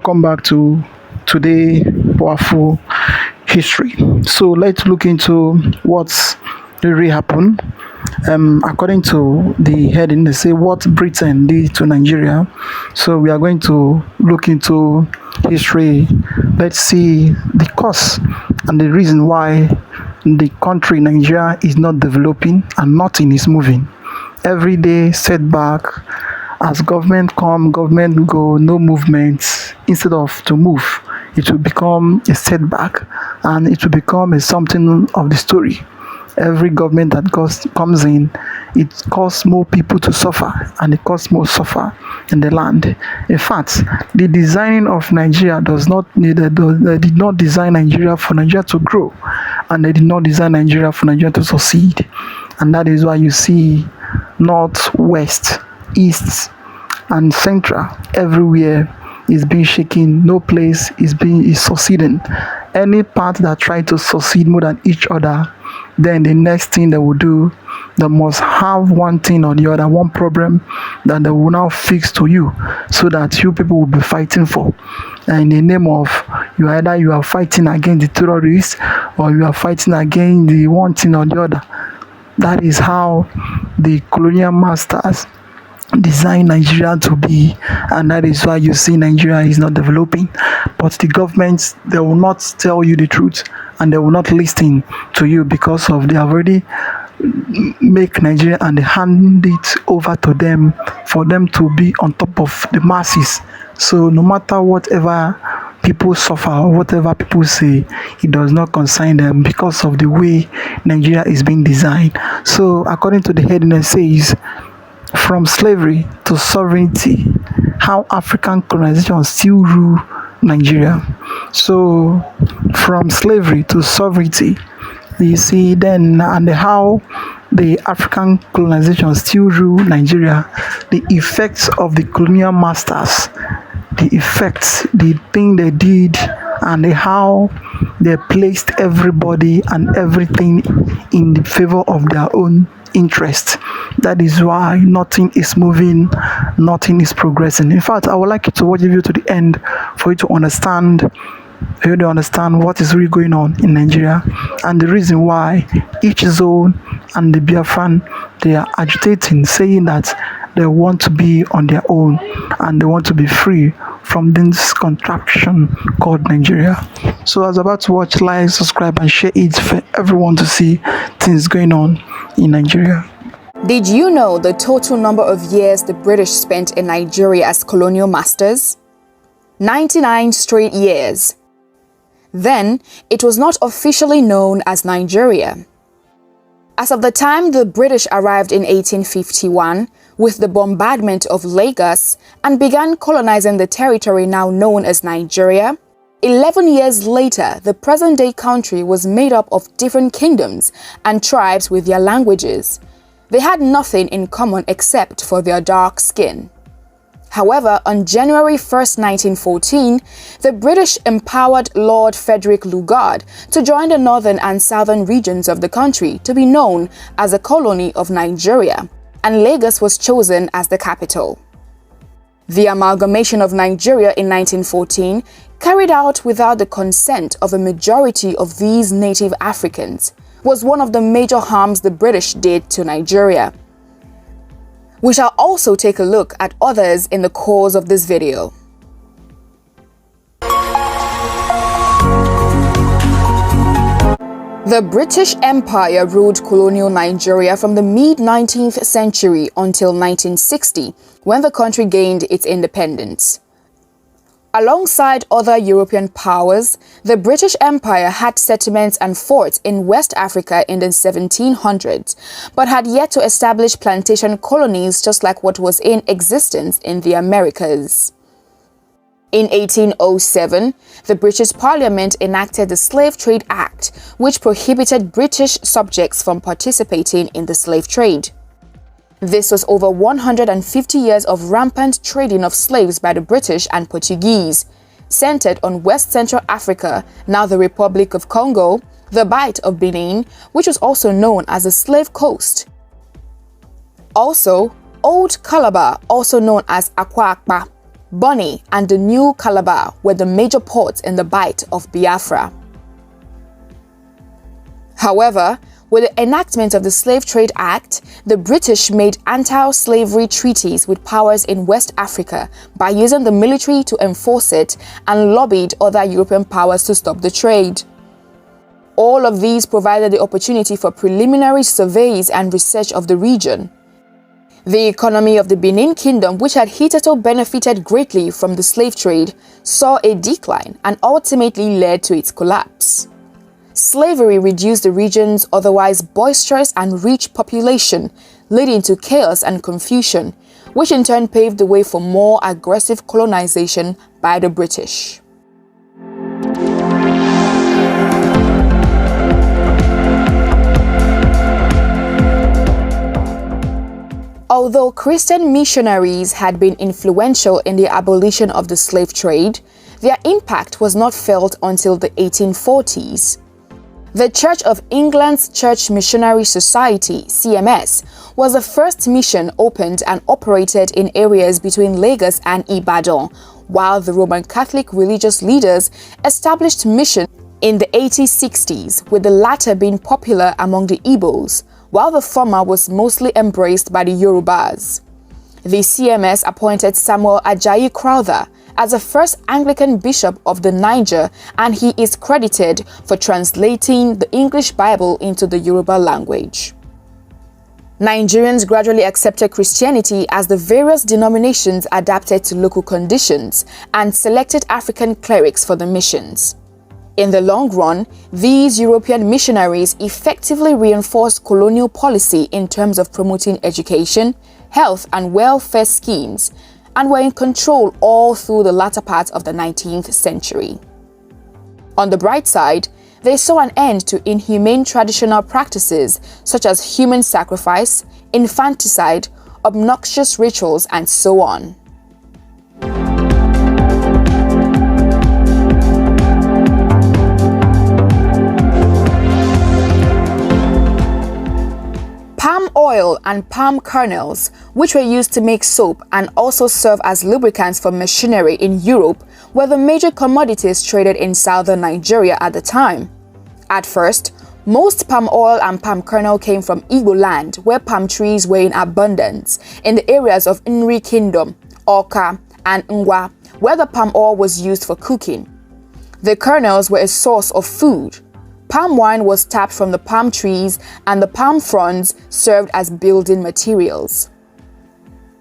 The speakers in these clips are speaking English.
Come back to today powerful history. So let's look into what's really happened. According to the heading, they say what Britain did to Nigeria. So we are going to look into history. Let's see the cause and the reason why the country Nigeria is not developing and nothing is moving. Every day setback, as government come, government go, no movement. Instead of to move, it will become a setback and it will become a something of the story. Every government that comes in, it causes more people to suffer and it causes more suffer in the land. In fact, the designing of Nigeria they did not design Nigeria for Nigeria to grow, and they did not design Nigeria for Nigeria to succeed. And that is why you see north, west, east, and central everywhere is being shaken. No place is succeeding. Any part that try to succeed more than each other, then the next thing they will do, they must have one thing or the other, one problem that they will now fix to you, so that you people will be fighting for. And in the name of you are fighting against the terrorists, or you are fighting against the one thing or the other. That is how the colonial masters design Nigeria to be, and that is why you see Nigeria is not developing. But the governments, they will not tell you the truth and they will not listen to you, because of they have already make Nigeria and they hand it over to them for them to be on top of the masses. So no matter whatever people suffer or whatever people say, it does not concern them, because of the way Nigeria is being designed. So according to the heading, it says from slavery to sovereignty, how African colonization still rule Nigeria. So from slavery to sovereignty, you see then, and how the African colonization still rule Nigeria, the effects of the colonial masters, the effects, the thing they did, and how they placed everybody and everything in the favor of their own interest. That is why nothing is moving, nothing is progressing. In fact, I would like you to watch the video to the end for you to understand what is really going on in Nigeria, and the reason why each zone and the Biafran, they are agitating, saying that they want to be on their own and they want to be free from this contraption called Nigeria. So as about to watch, like, subscribe and share it for everyone to see things going on in Nigeria. Did you know the total number of years the British spent in Nigeria as colonial masters? 99 straight years. Then, it was not officially known as Nigeria. As of the time the British arrived in 1851 with the bombardment of Lagos and began colonizing the territory now known as Nigeria, 11 years later, the present-day country was made up of different kingdoms and tribes with their languages. They had nothing in common except for their dark skin. However, on January 1st, 1914, the British empowered Lord Frederick Lugard to join the northern and southern regions of the country to be known as a colony of Nigeria, and Lagos was chosen as the capital. The Amalgamation of Nigeria in 1914, carried out without the consent of a majority of these native Africans, was one of the major harms the British did to Nigeria. We shall also take a look at others in the course of this video. The British Empire ruled colonial Nigeria from the mid-19th century until 1960, when the country gained its independence. Alongside other European powers, the British Empire had settlements and forts in West Africa in the 1700s, but had yet to establish plantation colonies just like what was in existence in the Americas. In 1807, the British Parliament enacted the Slave Trade Act, which prohibited British subjects from participating in the slave trade. This was over 150 years of rampant trading of slaves by the British and Portuguese, centered on West Central Africa, now the Republic of Congo, the Bight of Benin, which was also known as the Slave Coast. Also, Old Calabar, also known as Akwa Akpa, Bonny and the New Calabar were the major ports in the Bight of Biafra. However, with the enactment of the Slave Trade Act, the British made anti-slavery treaties with powers in West Africa by using the military to enforce it and lobbied other European powers to stop the trade. All of these provided the opportunity for preliminary surveys and research of the region. The economy of the Benin Kingdom, which had hitherto benefited greatly from the slave trade, saw a decline and ultimately led to its collapse. Slavery reduced the region's otherwise boisterous and rich population, leading to chaos and confusion, which in turn paved the way for more aggressive colonization by the British. Although Christian missionaries had been influential in the abolition of the slave trade, their impact was not felt until the 1840s. The Church of England's Church Missionary Society, CMS, was the first mission opened and operated in areas between Lagos and Ibadan, while the Roman Catholic religious leaders established missions in the 1860s, with the latter being popular among the Igbos, while the former was mostly embraced by the Yorubas. The CMS appointed Samuel Ajayi Crowther as the first Anglican bishop of the Niger, and he is credited for translating the English Bible into the Yoruba language. Nigerians gradually accepted Christianity as the various denominations adapted to local conditions and selected African clerics for the missions. In the long run, these European missionaries effectively reinforced colonial policy in terms of promoting education, health, and welfare schemes, and were in control all through the latter part of the 19th century. On the bright side, they saw an end to inhumane traditional practices such as human sacrifice, infanticide, obnoxious rituals, and so on. Palm oil and palm kernels, which were used to make soap and also serve as lubricants for machinery in Europe, were the major commodities traded in southern Nigeria at the time. At first, most palm oil and palm kernel came from Igbo land, where palm trees were in abundance, in the areas of Nri Kingdom, Oka, and Ngwa, where the palm oil was used for cooking. The kernels were a source of food. Palm wine was tapped from the palm trees, and the palm fronds served as building materials.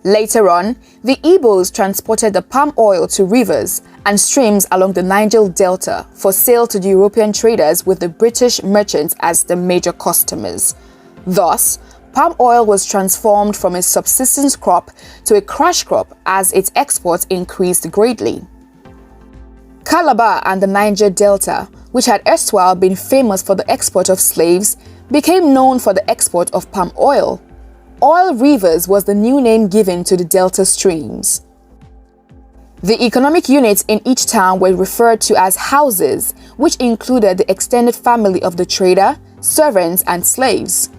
Later on, the Igbos transported the palm oil to rivers and streams along the Niger Delta for sale to the European traders, with the British merchants as the major customers. Thus, palm oil was transformed from a subsistence crop to a cash crop as its exports increased greatly. Calabar and the Niger Delta, which had erstwhile been famous for the export of slaves, became known for the export of palm oil. Oil Rivers was the new name given to the delta streams. The economic units in each town were referred to as houses, which included the extended family of the trader, servants, and slaves.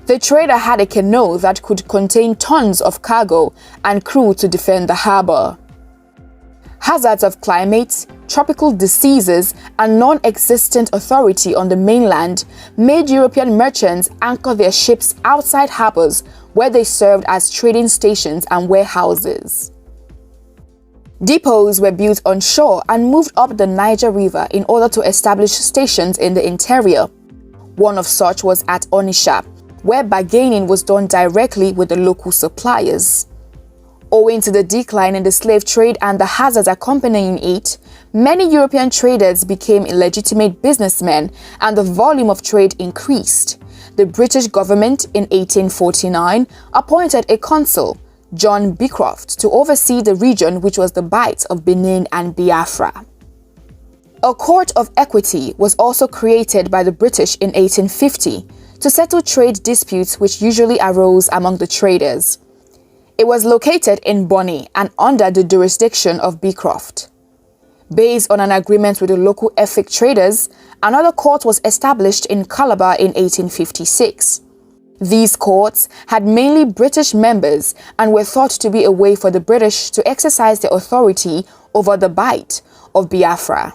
The trader had a canoe that could contain tons of cargo and crew to defend the harbor. Hazards of climate, tropical diseases, and non-existent authority on the mainland made European merchants anchor their ships outside harbors, where they served as trading stations and warehouses. Depots were built on shore and moved up the Niger River in order to establish stations in the interior. One of such was at Onitsha, where bargaining was done directly with the local suppliers. Owing to the decline in the slave trade and the hazards accompanying it, many European traders became illegitimate businessmen, and the volume of trade increased. The British government in 1849 appointed a consul, John Beecroft, to oversee the region, which was the Bight of Benin and Biafra. A court of equity was also created by the British in 1850 to settle trade disputes which usually arose among the traders. It was located in Bonny and under the jurisdiction of Beecroft. Based on an agreement with the local Efik traders, another court was established in Calabar in 1856. These courts had mainly British members and were thought to be a way for the British to exercise their authority over the Bight of Biafra.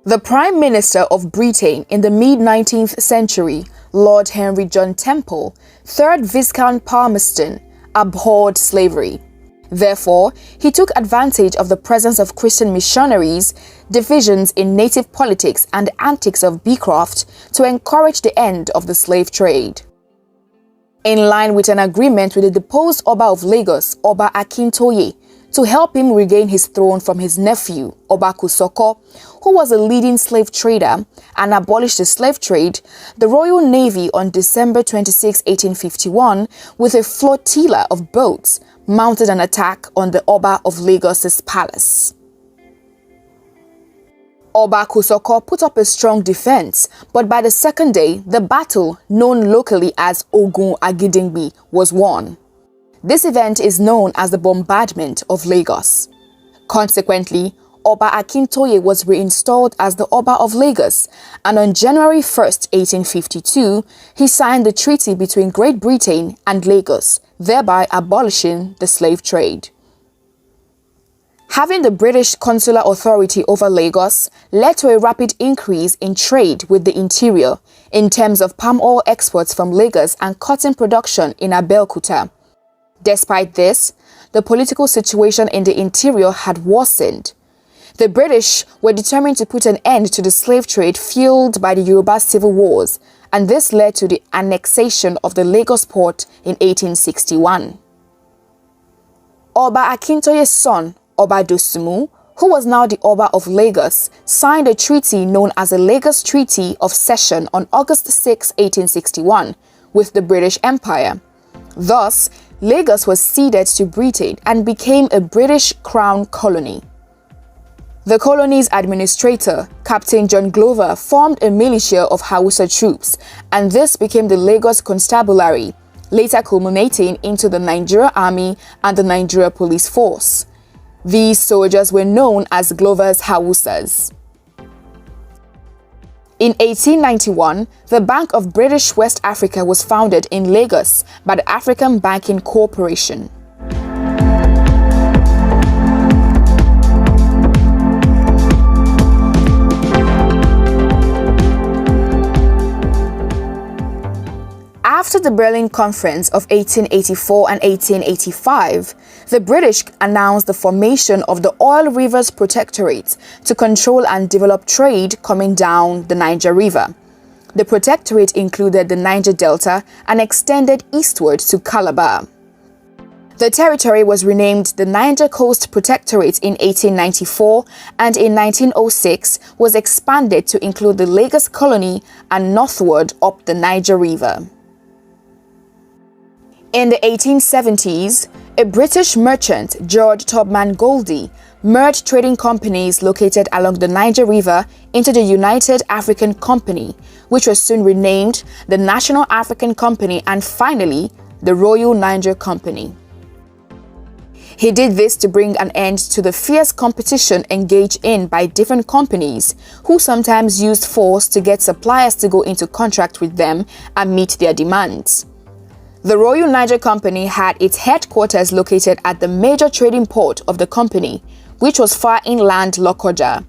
The Prime Minister of Britain in the mid-19th century, Lord Henry John Temple, 3rd Viscount Palmerston, abhorred slavery. Therefore, he took advantage of the presence of Christian missionaries, divisions in native politics, and the antics of Beecroft to encourage the end of the slave trade. In line with an agreement with the deposed Oba of Lagos, Oba Akintoye, to help him regain his throne from his nephew, Oba Kusoko, who was a leading slave trader, and abolish the slave trade, the Royal Navy on December 26, 1851, with a flotilla of boats, mounted an attack on the Oba of Lagos's palace. Oba Kusoko put up a strong defense, but by the second day, the battle, known locally as Ogun Agidingbi, was won. This event is known as the Bombardment of Lagos. Consequently, Oba Akintoye was reinstalled as the Oba of Lagos, and on January 1, 1852, he signed the treaty between Great Britain and Lagos, thereby abolishing the slave trade. Having the British consular authority over Lagos led to a rapid increase in trade with the interior in terms of palm oil exports from Lagos and cotton production in Abeokuta. Despite this, the political situation in the interior had worsened. The British were determined to put an end to the slave trade fueled by the Yoruba civil wars, and this led to the annexation of the Lagos port in 1861. Oba Akintoye's son, Oba Dosumu, who was now the Oba of Lagos, signed a treaty known as the Lagos Treaty of Cession on August 6, 1861, with the British Empire. Thus, Lagos was ceded to Britain and became a British Crown colony. The colony's administrator, Captain John Glover, formed a militia of Hausa troops, and this became the Lagos Constabulary, later culminating into the Nigeria Army and the Nigeria Police Force. These soldiers were known as Glover's Hausas. In 1891, the Bank of British West Africa was founded in Lagos by the African Banking Corporation. After the Berlin Conference of 1884 and 1885, the British announced the formation of the Oil Rivers Protectorate to control and develop trade coming down the Niger River. The protectorate included the Niger Delta and extended eastward to Calabar. The territory was renamed the Niger Coast Protectorate in 1894 and in 1906 was expanded to include the Lagos colony and northward up the Niger River. In the 1870s, a British merchant, George Tubman Goldie, merged trading companies located along the Niger River into the United African Company, which was soon renamed the National African Company and finally, the Royal Niger Company. He did this to bring an end to the fierce competition engaged in by different companies, who sometimes used force to get suppliers to go into contract with them and meet their demands. The Royal Niger Company had its headquarters located at the major trading port of the company, which was far inland Lokoja.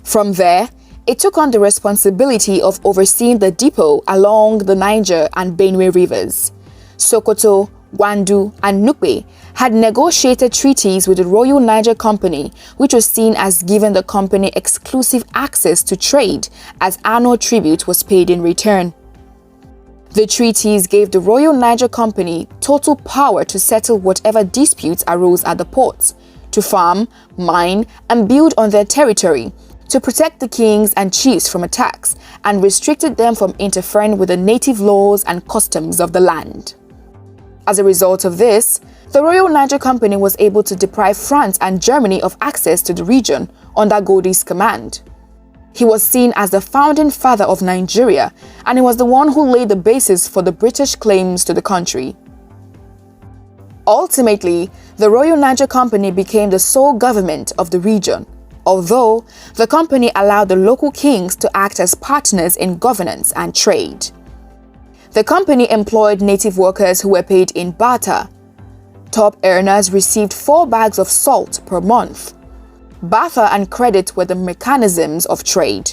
From there, it took on the responsibility of overseeing the depot along the Niger and Benue rivers. Sokoto, Gwandu, and Nupe had negotiated treaties with the Royal Niger Company, which was seen as giving the company exclusive access to trade, as annual tribute was paid in return. The treaties gave the Royal Niger Company total power to settle whatever disputes arose at the ports, to farm, mine, and build on their territory, to protect the kings and chiefs from attacks, and restricted them from interfering with the native laws and customs of the land. As a result of this, the Royal Niger Company was able to deprive France and Germany of access to the region under Goldie's command. He was seen as the founding father of Nigeria, and he was the one who laid the basis for the British claims to the country. Ultimately, the Royal Niger Company became the sole government of the region, although the company allowed the local kings to act as partners in governance and trade. The company employed native workers who were paid in barter. Top earners received 4 bags of salt per month. Barter and credit were the mechanisms of trade.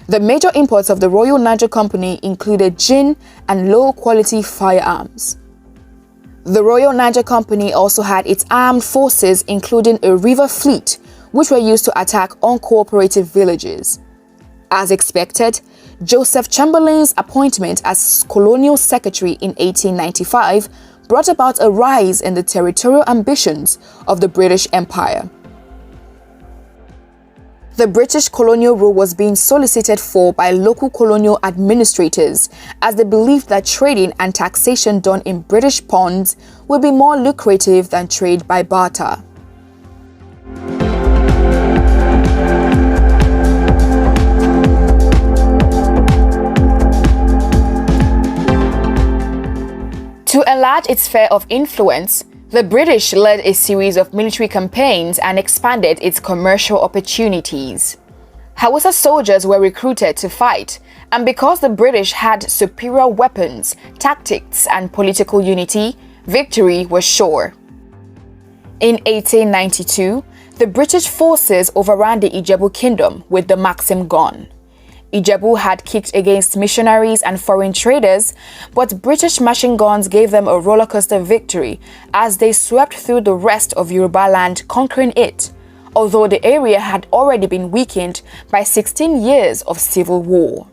The major imports of the Royal Niger Company included gin and low-quality firearms. The Royal Niger Company also had its armed forces, including a river fleet, which were used to attack uncooperative villages. As expected, Joseph Chamberlain's appointment as colonial secretary in 1895 brought about a rise in the territorial ambitions of the British Empire. The British colonial rule was being solicited for by local colonial administrators, as they believed that trading and taxation done in British pounds would be more lucrative than trade by barter. To enlarge its sphere of influence, the British led a series of military campaigns and expanded its commercial opportunities. Hausa soldiers were recruited to fight, and because the British had superior weapons, tactics, and political unity, victory was sure. In 1892, the British forces overran the Ijebu Kingdom with the Maxim gun. Ijebu had kicked against missionaries and foreign traders, but British machine guns gave them a rollercoaster victory as they swept through the rest of Yoruba land, conquering it, although the area had already been weakened by 16 years of civil war.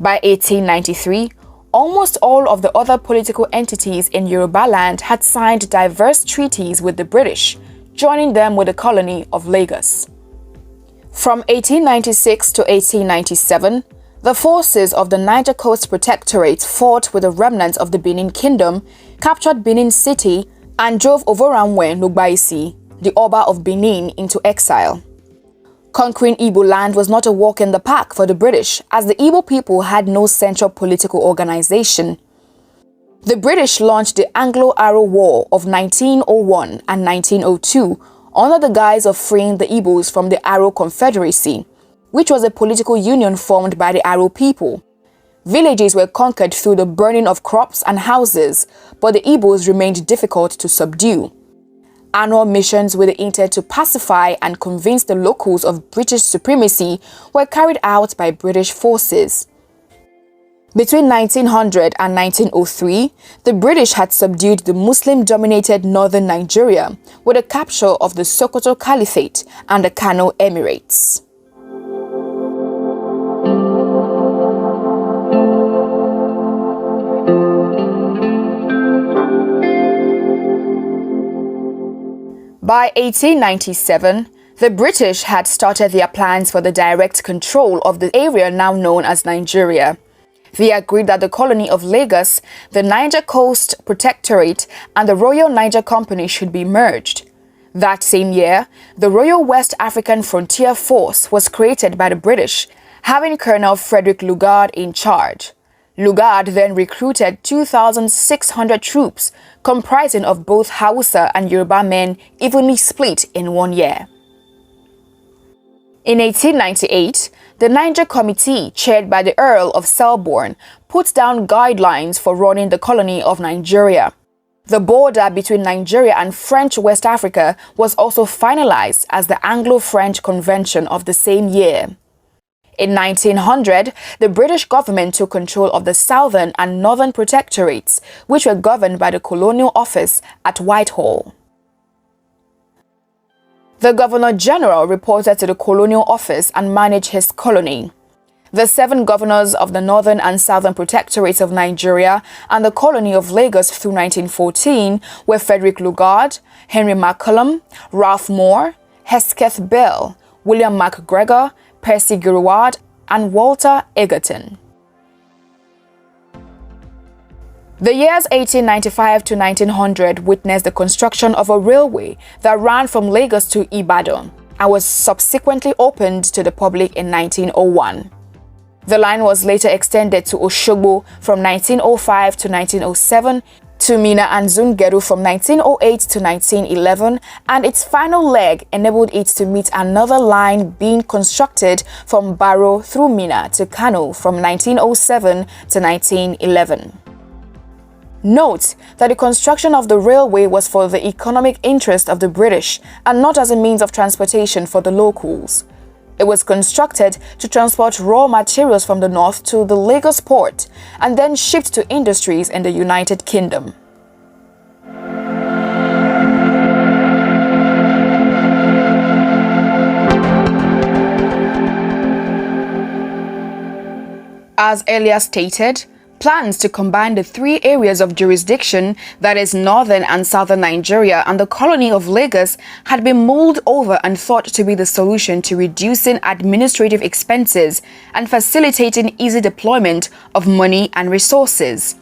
By 1893, almost all of the other political entities in Yoruba land had signed diverse treaties with the British, joining them with the colony of Lagos. From 1896 to 1897, the forces of the Niger Coast Protectorate fought with the remnants of the Benin Kingdom, captured Benin City, and drove Ovoranwe Nugbaisi, the Oba of Benin, into exile. Conquering Igbo land was not a walk in the park for the British, as the Igbo people had no central political organization. The British launched the Anglo-Aro War of 1901 and 1902 under the guise of freeing the Igbos from the Aro Confederacy, which was a political union formed by the Aro people. Villages were conquered through the burning of crops and houses, but the Igbos remained difficult to subdue. Annual missions with the intent to pacify and convince the locals of British supremacy were carried out by British forces. Between 1900 and 1903, the British had subdued the Muslim-dominated northern Nigeria with the capture of the Sokoto Caliphate and the Kano Emirates. By 1897, the British had started their plans for the direct control of the area now known as Nigeria. They agreed that the colony of Lagos, the Niger Coast Protectorate, and the Royal Niger Company should be merged. That same year, the Royal West African Frontier Force was created by the British, having Colonel Frederick Lugard in charge. Lugard then recruited 2,600 troops, comprising of both Hausa and Yoruba men, evenly split in 1 year. In 1898, the Niger Committee, chaired by the Earl of Selborne, put down guidelines for running the colony of Nigeria. The border between Nigeria and French West Africa was also finalized as the Anglo-French Convention of the same year. In 1900, the British government took control of the southern and northern protectorates, which were governed by the Colonial Office at Whitehall. The Governor-General reported to the Colonial Office and managed his colony. The 7 governors of the Northern and Southern Protectorates of Nigeria and the colony of Lagos through 1914 were Frederick Lugard, Henry McCallum, Ralph Moore, Hesketh Bell, William MacGregor, Percy Girouard, and Walter Egerton. The years 1895 to 1900 witnessed the construction of a railway that ran from Lagos to Ibadan and was subsequently opened to the public in 1901. The line was later extended to Osogbo from 1905 to 1907 to Minna and Zungeru from 1908 to 1911, and its final leg enabled it to meet another line being constructed from Baro through Minna to Kano from 1907 to 1911. Note that the construction of the railway was for the economic interest of the British and not as a means of transportation for the locals. It was constructed to transport raw materials from the north to the Lagos port and then shipped to industries in the United Kingdom. As earlier stated, plans to combine the three areas of jurisdiction, that is northern and southern Nigeria and the colony of Lagos, had been mulled over and thought to be the solution to reducing administrative expenses and facilitating easy deployment of money and resources.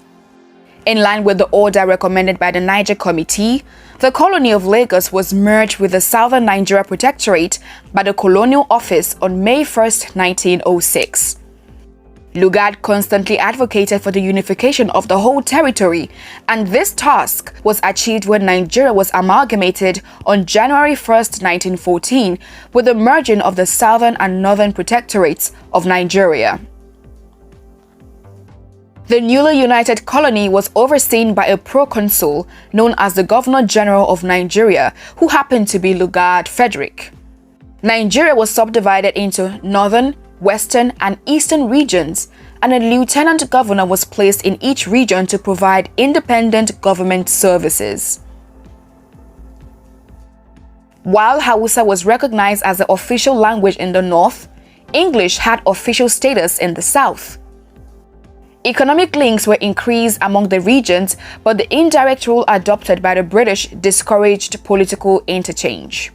In line with the order recommended by the Niger Committee, the colony of Lagos was merged with the Southern Nigeria Protectorate by the Colonial Office on May 1, 1906. Lugard constantly advocated for the unification of the whole territory, and this task was achieved when Nigeria was amalgamated on January 1, 1914, with the merging of the Southern and Northern Protectorates of Nigeria. The newly united colony was overseen by a proconsul known as the Governor-General of Nigeria, who happened to be Lugard Frederick. Nigeria was subdivided into northern, western, and eastern regions, and a lieutenant governor was placed in each region to provide independent government services. While Hausa was recognized as the official language in the north, English had official status in the south. Economic links were increased among the regions, but the indirect rule adopted by the British discouraged political interchange.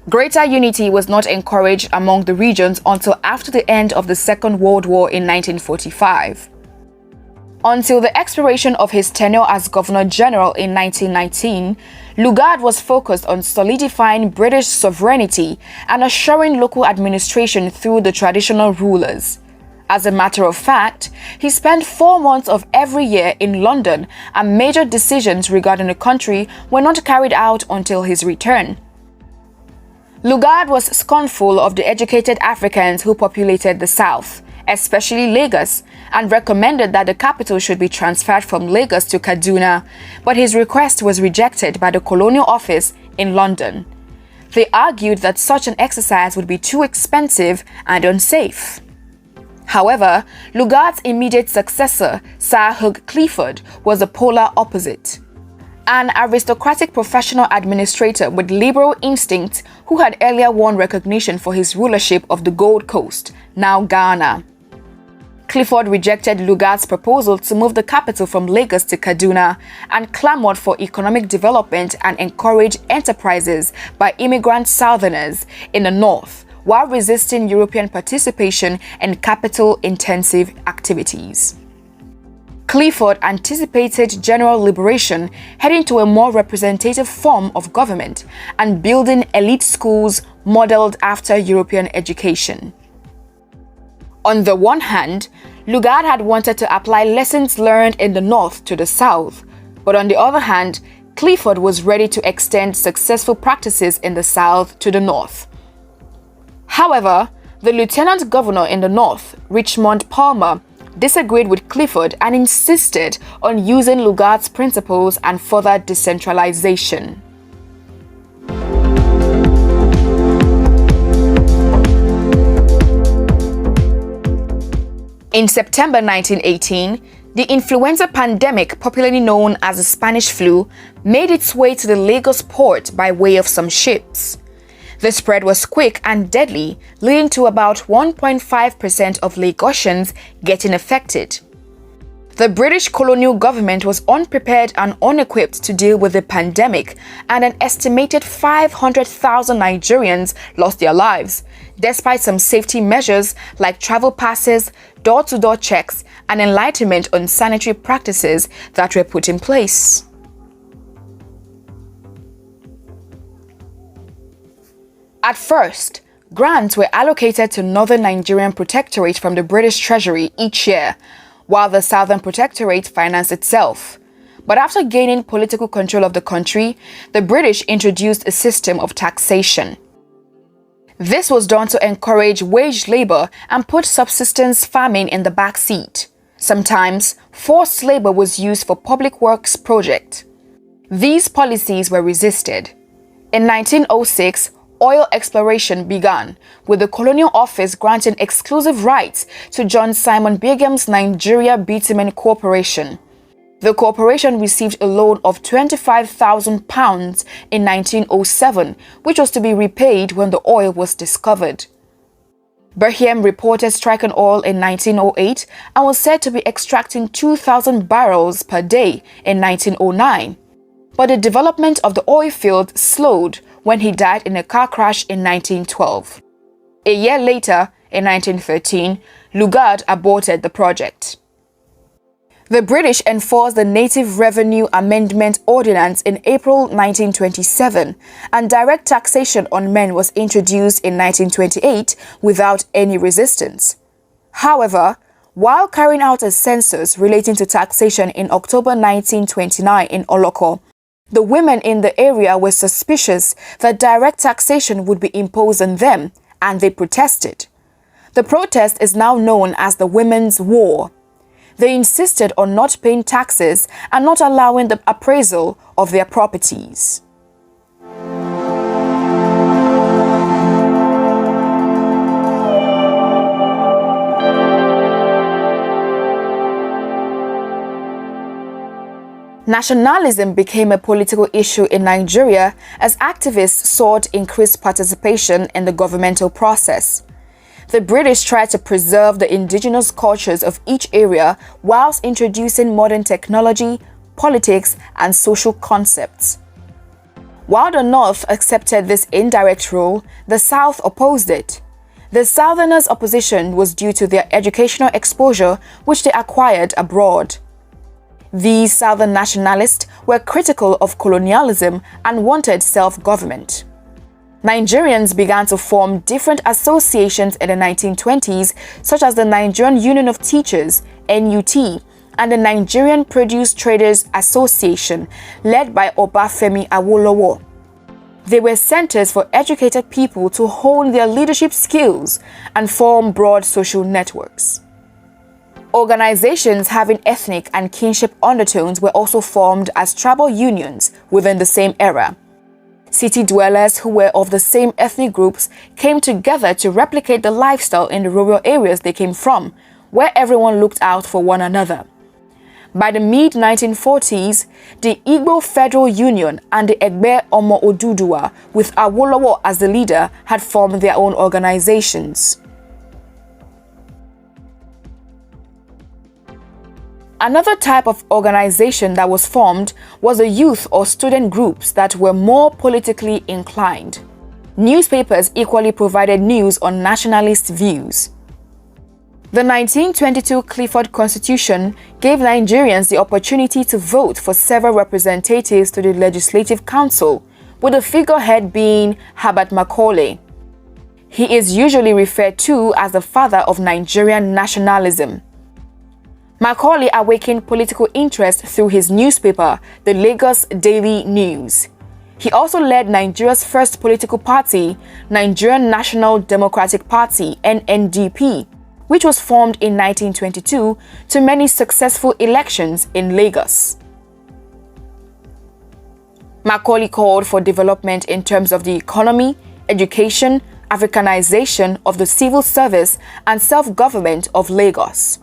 Greater unity was not encouraged among the regions until after the end of the Second World War in 1945. Until the expiration of his tenure as Governor-General in 1919, Lugard was focused on solidifying British sovereignty and assuring local administration through the traditional rulers. As a matter of fact, he spent 4 months of every year in London, and major decisions regarding the country were not carried out until his return. Lugard was scornful of the educated Africans who populated the south, especially Lagos, and recommended that the capital should be transferred from Lagos to Kaduna, but his request was rejected by the Colonial Office in London. They argued that such an exercise would be too expensive and unsafe. However, Lugard's immediate successor, Sir Hugh Clifford, was the polar opposite. An aristocratic professional administrator with liberal instincts who had earlier won recognition for his rulership of the Gold Coast, now Ghana. Clifford rejected Lugard's proposal to move the capital from Lagos to Kaduna and clamored for economic development and encouraged enterprises by immigrant Southerners in the north, while resisting European participation in capital-intensive activities. Clifford anticipated general liberation, heading to a more representative form of government and building elite schools modeled after European education. On the one hand, Lugard had wanted to apply lessons learned in the north to the south, but on the other hand, Clifford was ready to extend successful practices in the south to the north. However, the lieutenant governor in the north, Richmond Palmer, disagreed with Clifford and insisted on using Lugard's principles and further decentralization. In September 1918, the influenza pandemic, popularly known as the Spanish flu, made its way to the Lagos port by way of some ships. The spread was quick and deadly, leading to about 1.5% of Lagosians getting affected. The British colonial government was unprepared and unequipped to deal with the pandemic, and an estimated 500,000 Nigerians lost their lives, despite some safety measures like travel passes, door-to-door checks, and enlightenment on sanitary practices that were put in place. At first, grants were allocated to Northern Nigerian Protectorate from the British Treasury each year, while the Southern Protectorate financed itself. But after gaining political control of the country, the British introduced a system of taxation. This was done to encourage wage labor and put subsistence farming in the back seat. Sometimes, forced labor was used for public works projects. These policies were resisted. In 1906, oil exploration began, with the Colonial Office granting exclusive rights to John Simon Begum's Nigeria Bitumen Corporation. The corporation received a loan of £25,000 in 1907, which was to be repaid when the oil was discovered. Berriem reported striking oil in 1908 and was said to be extracting 2,000 barrels per day in 1909. But the development of the oil field slowed when he died in a car crash in 1912. A year later, in 1913, Lugard aborted the project. The British enforced the Native Revenue Amendment Ordinance in April 1927, and direct taxation on men was introduced in 1928 without any resistance. However, while carrying out a census relating to taxation in October 1929 in Oloko, the women in the area were suspicious that direct taxation would be imposed on them, and they protested. The protest is now known as the Women's War. They insisted on not paying taxes and not allowing the appraisal of their properties. Nationalism became a political issue in Nigeria as activists sought increased participation in the governmental process. The British tried to preserve the indigenous cultures of each area whilst introducing modern technology, politics, and social concepts. While the North accepted this indirect rule, the South opposed it. The Southerners' opposition was due to their educational exposure, which they acquired abroad. These Southern nationalists were critical of colonialism and wanted self-government. Nigerians began to form different associations in the 1920s, such as the Nigerian Union of Teachers, NUT, and the Nigerian Produce Traders Association, led by Obafemi Awolowo. They were centers for educated people to hone their leadership skills and form broad social networks. Organizations having ethnic and kinship undertones were also formed as tribal unions within the same era. City dwellers who were of the same ethnic groups came together to replicate the lifestyle in the rural areas they came from, where everyone looked out for one another. By the mid-1940s, the Igbo Federal Union and the Egbe Omo Oduduwa, with Awolowo as the leader, had formed their own organizations. Another type of organization that was formed was the youth or student groups that were more politically inclined. Newspapers equally provided news on nationalist views. The 1922 Clifford Constitution gave Nigerians the opportunity to vote for several representatives to the Legislative Council, with the figurehead being Herbert Macaulay. He is usually referred to as the father of Nigerian nationalism. Macaulay awakened political interest through his newspaper, the Lagos Daily News. He also led Nigeria's first political party, Nigerian National Democratic Party, NNDP, which was formed in 1922 to many successful elections in Lagos. Macaulay called for development in terms of the economy, education, Africanization of the civil service, and self-government of Lagos.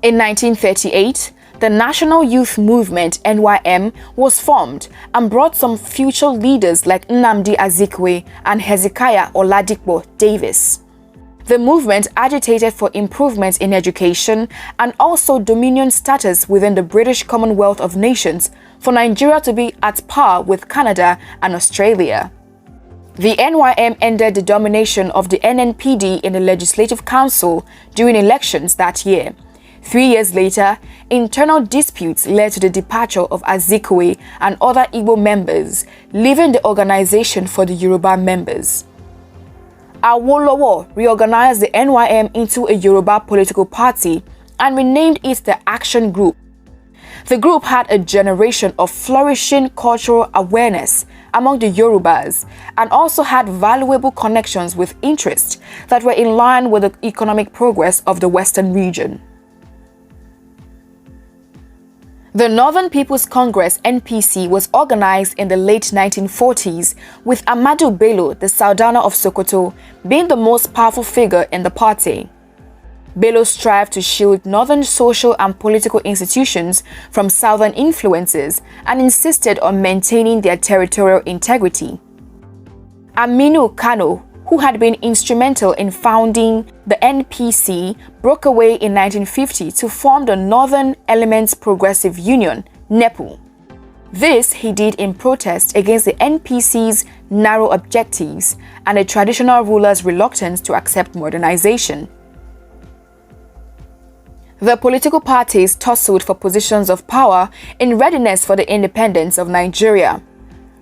In 1938, the National Youth Movement (NYM) was formed and brought some future leaders like Nnamdi Azikiwe and Hezekiah Oladipo Davis. The movement agitated for improvements in education and also dominion status within the British Commonwealth of Nations for Nigeria to be at par with Canada and Australia. The NYM ended the domination of the NNPD in the Legislative Council during elections that year. 3 years later, internal disputes led to the departure of Azikiwe and other Igbo members, leaving the organization for the Yoruba members. Awolowo reorganized the NYM into a Yoruba political party and renamed it the Action Group. The group had a generation of flourishing cultural awareness among the Yorubas and also had valuable connections with interests that were in line with the economic progress of the Western region. The Northern People's Congress (NPC) was organized in the late 1940s, with Ahmadu Bello, the Sardana of Sokoto, being the most powerful figure in the party. Bello strived to shield northern social and political institutions from southern influences and insisted on maintaining their territorial integrity. Aminu Kano, who had been instrumental in founding the NPC, broke away in 1950 to form the Northern Elements Progressive Union, NEPU. This he did in protest against the NPC's narrow objectives and the traditional rulers' reluctance to accept modernization. The political parties tussled for positions of power in readiness for the independence of Nigeria.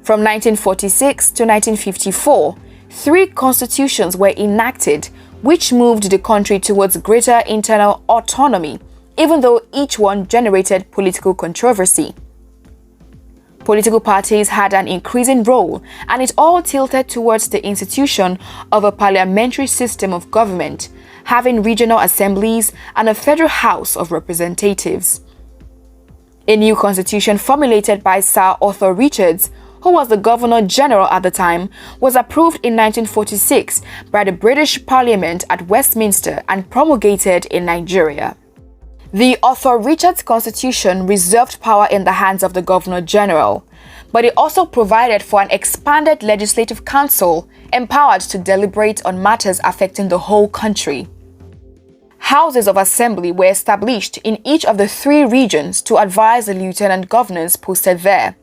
From 1946 to 1954, 3 constitutions were enacted, which moved the country towards greater internal autonomy, even though each one generated political controversy. Political parties had an increasing role, and it all tilted towards the institution of a parliamentary system of government, having regional assemblies and a federal House of Representatives. A new constitution formulated by Sir Arthur Richards, who was the Governor General at the time, was approved in 1946 by the British Parliament at Westminster and promulgated in Nigeria. The Arthur Richards Constitution reserved power in the hands of the Governor General, but it also provided for an expanded legislative council empowered to deliberate on matters affecting the whole country. Houses of assembly were established in each of the 3 regions to advise the lieutenant governors posted there.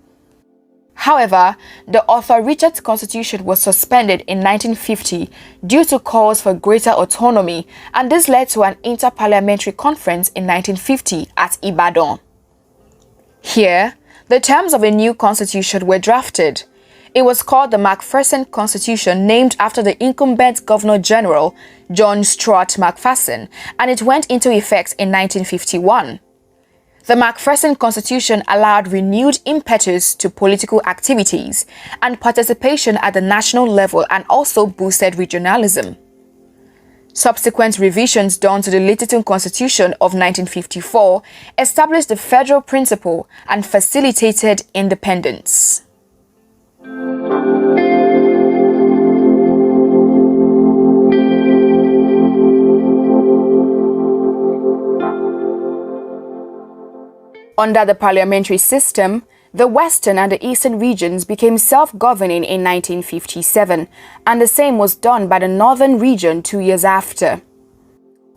However, the Arthur Richards Constitution was suspended in 1950 due to calls for greater autonomy, and this led to an inter-parliamentary conference in 1950 at Ibadan. Here, the terms of a new constitution were drafted. It was called the Macpherson Constitution, named after the incumbent Governor General, John Stuart Macpherson, and it went into effect in 1951. The Macpherson Constitution allowed renewed impetus to political activities and participation at the national level, and also boosted regionalism. Subsequent revisions done to the Littleton Constitution of 1954 established the federal principle and facilitated independence. Under the parliamentary system, the western and the eastern regions became self-governing in 1957, and the same was done by the northern region 2 years after.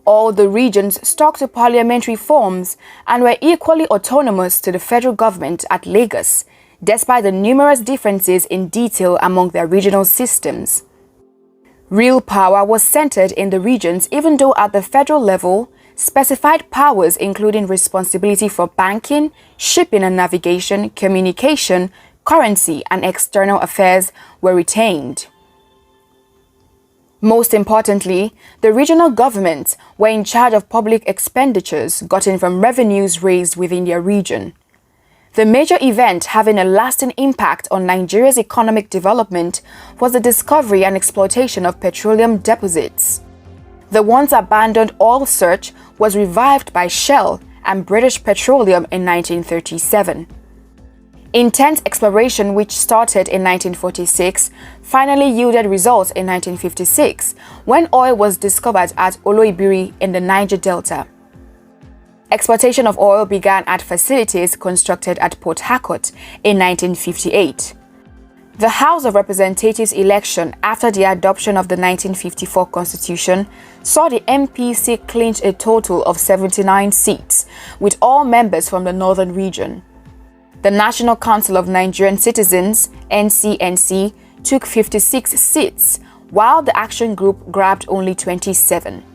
All the regions stuck to parliamentary forms and were equally autonomous to the federal government at Lagos, despite the numerous differences in detail among their regional systems. Real power was centered in the regions, even though at the federal level, specified powers including responsibility for banking, shipping and navigation, communication, currency, and external affairs were retained. Most importantly, the regional governments were in charge of public expenditures gotten from revenues raised within their region. The major event having a lasting impact on Nigeria's economic development was the discovery and exploitation of petroleum deposits. The once abandoned oil search was revived by Shell and British Petroleum in 1937. Intense exploration, which started in 1946, finally yielded results in 1956 when oil was discovered at Oloibiri in the Niger Delta. Exploitation of oil began at facilities constructed at Port Harcourt in 1958. The House of Representatives election after the adoption of the 1954 Constitution saw the MPC clinch a total of 79 seats, with all members from the northern region. The National Council of Nigerian Citizens, NCNC, took 56 seats, while the Action Group grabbed only 27.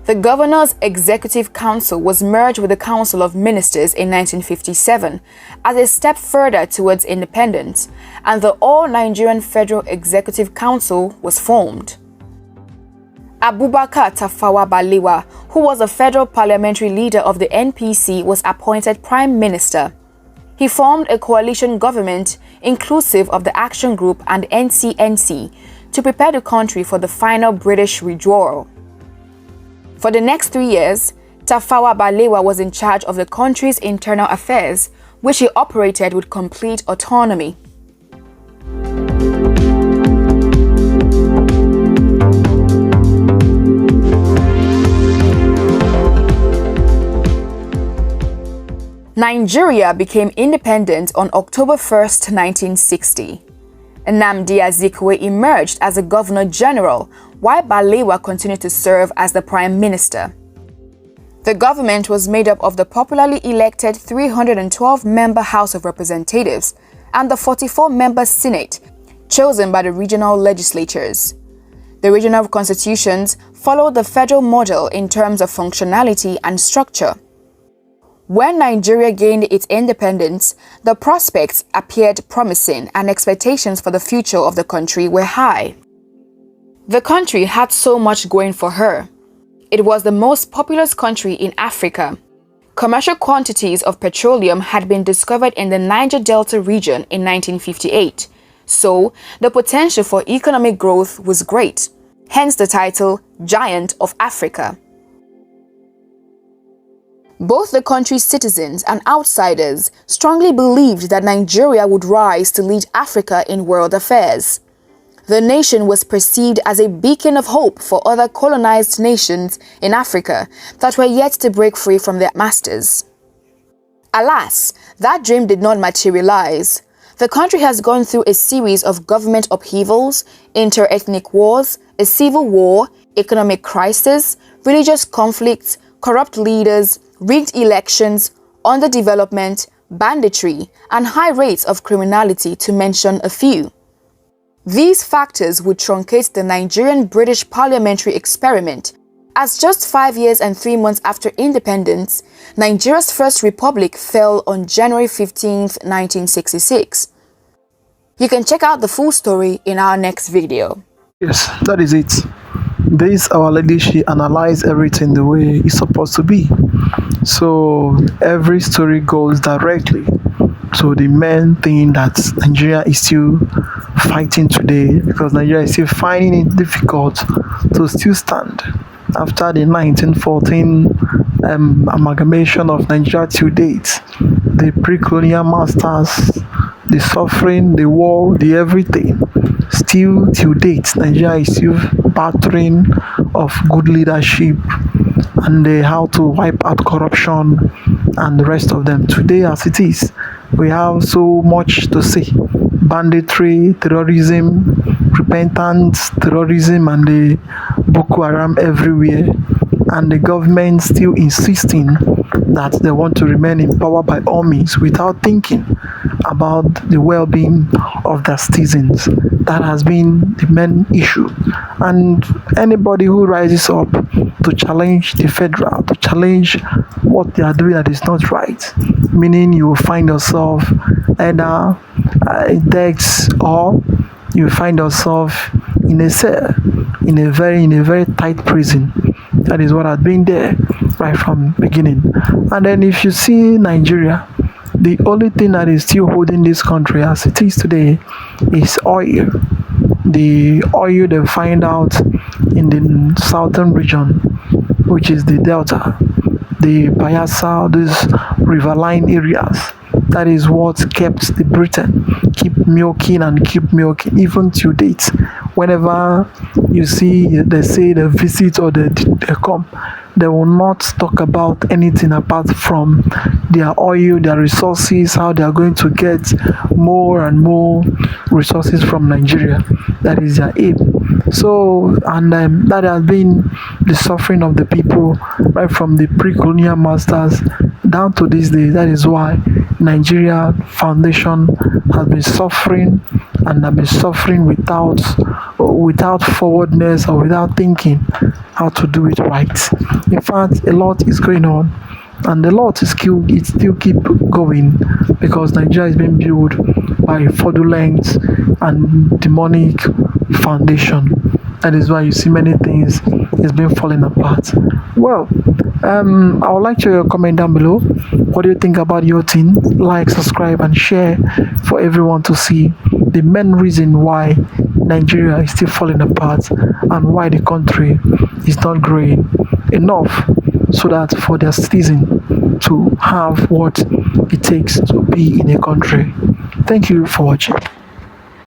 The Governor's Executive Council was merged with the Council of Ministers in 1957 as a step further towards independence, and the All-Nigerian Federal Executive Council was formed. Abubakar Tafawa Balewa, who was a federal parliamentary leader of the NPC, was appointed Prime Minister. He formed a coalition government inclusive of the Action Group and NCNC to prepare the country for the final British withdrawal. For the next 3 years, Tafawa Balewa was in charge of the country's internal affairs, which he operated with complete autonomy. Nigeria became independent on October 1st, 1960. Nnamdi Azikiwe emerged as a governor-general, while Balewa continued to serve as the prime minister. The government was made up of the popularly elected 312-member House of Representatives and the 44-member Senate, chosen by the regional legislatures. The regional constitutions followed the federal model in terms of functionality and structure. When Nigeria gained its independence, the prospects appeared promising and expectations for the future of the country were high. The country had so much going for her. It was the most populous country in Africa. Commercial quantities of petroleum had been discovered in the Niger Delta region in 1958, so the potential for economic growth was great, hence the title Giant of Africa. Both the country's citizens and outsiders strongly believed that Nigeria would rise to lead Africa in world affairs. The nation was perceived as a beacon of hope for other colonized nations in Africa that were yet to break free from their masters. Alas, that dream did not materialize. The country has gone through a series of government upheavals, inter-ethnic wars, a civil war, economic crisis, religious conflicts, corrupt leaders, rigged elections, underdevelopment, banditry, and high rates of criminality, to mention a few. These factors would truncate the Nigerian-British parliamentary experiment, as just 5 years and 3 months after independence, Nigeria's first republic fell on January 15, 1966. You can check out the full story in our next video. Yes, that is it. This our lady, she analyzed everything the way it's supposed to be. So every story goes directly to the main thing that Nigeria is still fighting today, because Nigeria is still finding it difficult to still stand after the 1914 amalgamation of Nigeria to date. The pre-colonial masters, the suffering, the war, the everything. Still till date, Nigeria is still battering of good leadership and how to wipe out corruption and the rest of them. Today as it is, we have so much to say. Banditry, terrorism, repentance, terrorism, and the Boko Haram everywhere, and the government still insisting that they want to remain in power by all means without thinking about the well-being of their citizens. That has been the main issue. And anybody who rises up to challenge the federal, to challenge what they are doing that is not right, meaning you will find yourself either in death, or you find yourself in a cell, in a very tight prison. That is what has been there right from the beginning. And then if you see Nigeria, the only thing that is still holding this country as it is today is oil. The oil they find out in the southern region, which is the Delta, the Bayelsa, these riverine areas. That is what kept the Britain keep milking even to date. Whenever you see they say they visit or they come, they will not talk about anything apart from their oil, their resources, how they are going to get more and more resources from Nigeria. That is their aim. So, and that has been the suffering of the people right from the pre-colonial masters down to this day. That is why Nigeria Foundation has been suffering, and have been suffering without forwardness or without thinking how to do it right. In fact, a lot is going on, and a lot is still keep going, because Nigeria is being built by fraudulent and demonic foundation. That is why you see many things is being falling apart. Well, I would like your comment down below. What do you think about your thing? Like, subscribe, and share for everyone to see the main reason why Nigeria is still falling apart and why the country is not growing enough so that for their citizen to have what it takes to be in a country. Thank you for watching.